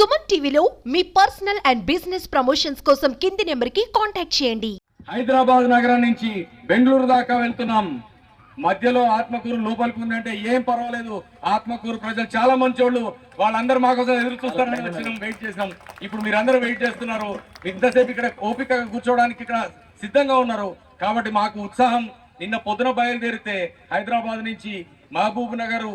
సుమన్ టీవీలో మీ personal and business promotions కోసం కింది నెంబర్కి కాంటాక్ట్ చేయండి. హైదరాబాద్ నగరం నుంచి బెంగళూరు దాకా వెళ్తున్నాం. మధ్యలో ఆత్మకూరు లోపలికి ఉందంటే ఏం పర్వాలేదు. ఆత్మకూరు ప్రజలు చాలా మంచోళ్ళు, వాళ్ళందరూ మా కోసం ఎదురు చూస్తారని వచ్చినాం, వెయిట్ చేసాం. ఇప్పుడు మీరందరూ వెయిట్ చేస్తున్నారు. ఇంతసేపు ఇక్కడ ఓపికగా కూర్చోవడానికి ఇక్కడ సిద్ధంగా ఉన్నారు. కాబట్టి మాకు ఉత్సాహం. నిన్న పొద్దున బయలుదేరితే హైదరాబాద్ నుంచి మహబూబ్ నగర్,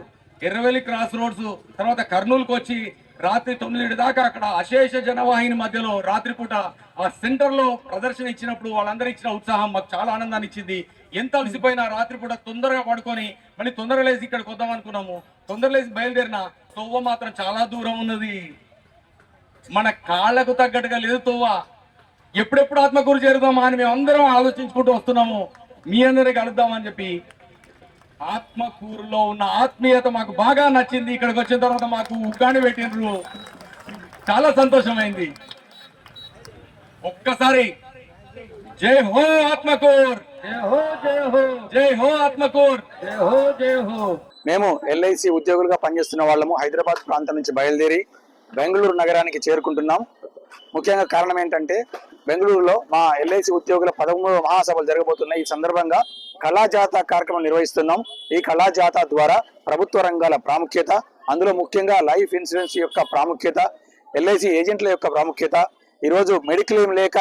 ఎర్రవెల్లి క్రాస్ రోడ్స్, తర్వాత కర్నూలుకు వచ్చి రాత్రి 9 దాకా అక్కడ అశేష జనవాహిని మధ్యలో రాత్రిపూట ఆ సెంటర్ లో ప్రదర్శన ఇచ్చినప్పుడు వాళ్ళందరూ ఇచ్చిన ఉత్సాహం మాకు చాలా ఆనందాన్ని ఇచ్చింది. ఎంత అలసిపోయినా రాత్రిపూట తొందరగా పడుకొని మళ్ళీ తొందరగా లేచి ఇక్కడికి వద్దాం అనుకున్నాము. తొందర లేచి బయలుదేరిన తొవ్వ మాత్రం చాలా దూరం ఉన్నది. మన కాళ్లకు తగ్గట్టుగా లేదు తొవ్వ. ఎప్పుడెప్పుడు ఆత్మకూరు చేరుదామా అని మేము అందరం ఆలోచించుకుంటూ వస్తున్నాము. మీ అందరికీ కలుద్దామని చెప్పి. ఆత్మకూరులో ఉన్న ఆత్మీయత మాకు బాగా నచ్చింది. ఇక్కడికి వచ్చిన తర్వాత మాకు ఉగ్గాని పెట్టినరు, చాలా సంతోషమైంది. ఒక్కసారి జై హో ఆత్మకూర్, జై హో జై హో, జై హో ఆత్మకూర్, జై హో జై హో. మేము ఎల్ఐసి ఉద్యోగులుగా పనిచేస్తున్న వాళ్ళము హైదరాబాద్ ప్రాంతం నుంచి బయలుదేరి బెంగళూరు నగరానికి చేరుకుంటున్నాం. ముఖ్యంగా కారణం ఏంటంటే బెంగళూరులో మా ఎల్ఐసి ఉద్యోగుల 13వ మహాసభలు జరగబోతున్నాయి. ఈ సందర్భంగా కళాజాత కార్యక్రమం నిర్వహిస్తున్నాం. ఈ కళాజాత ద్వారా ప్రభుత్వ రంగాల ప్రాముఖ్యత, అందులో ముఖ్యంగా లైఫ్ ఇన్సూరెన్స్ యొక్క ప్రాముఖ్యత, ఎల్ఐసి ఏజెంట్ల యొక్క ప్రాముఖ్యత, ఈరోజు మెడిక్లెయిమ్ లేక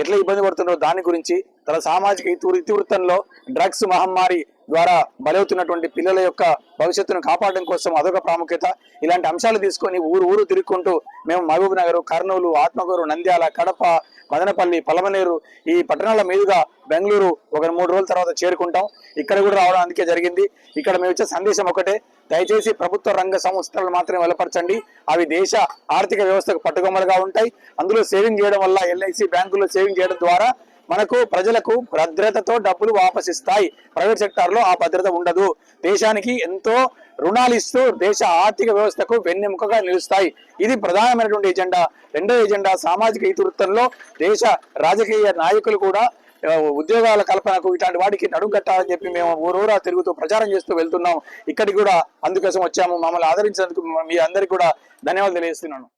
ఎట్లా ఇబ్బంది పడుతున్నారో దాని గురించి, తన సామాజిక ఇతివృత్తంలో డ్రగ్స్ మహమ్మారి ద్వారా బలవుతున్నటువంటి పిల్లల యొక్క భవిష్యత్తును కాపాడడం కోసం అదొక ప్రాముఖ్యత. ఇలాంటి అంశాలు తీసుకొని ఊరు తిరుగుకుంటూ మేము మహబూబ్ నగర్, కర్నూలు, ఆత్మకూరు, నంద్యాల, కడప, మదనపల్లి, పలమనేరు ఈ పట్టణాల మీదుగా బెంగళూరు ఒక 3 రోజుల తర్వాత చేరుకుంటాం. ఇక్కడ కూడా రావడం అందుకే జరిగింది. ఇక్కడ మేము ఇచ్చే సందేశం ఒకటే, దయచేసి ప్రభుత్వ రంగ సంస్థలను మాత్రమే వెలపరచండి. అవి దేశ ఆర్థిక వ్యవస్థకు పట్టుకొమ్మలుగా ఉంటాయి. అందులో సేవింగ్ చేయడం వల్ల, ఎల్ఐసి బ్యాంకుల్లో సేవింగ్ చేయడం ద్వారా మనకు ప్రజలకు భద్రతతో డబ్బులు వాపసిస్తాయి. ప్రైవేట్ సెక్టార్ లో ఆ భద్రత ఉండదు. దేశానికి ఎంతో రుణాలు ఇస్తూ దేశ ఆర్థిక వ్యవస్థకు వెన్నెముకగా నిలుస్తాయి. ఇది ప్రధానమైనటువంటి ఎజెండా. రెండో ఎజెండా సామాజిక ఇతివృత్తంలో దేశ రాజకీయ నాయకులు కూడా ఉద్యోగాల కల్పనకు ఇట్లాంటి వాటికి నడుం కట్టాలని చెప్పి మేము ఊరూరా తిరుగుతూ ప్రచారం చేస్తూ వెళ్తున్నాం. ఇక్కడికి కూడా అందుకోసం వచ్చాము. మమ్మల్ని ఆదరించినందుకు మీ అందరికీ కూడా ధన్యవాదాలు తెలియజేస్తున్నాను.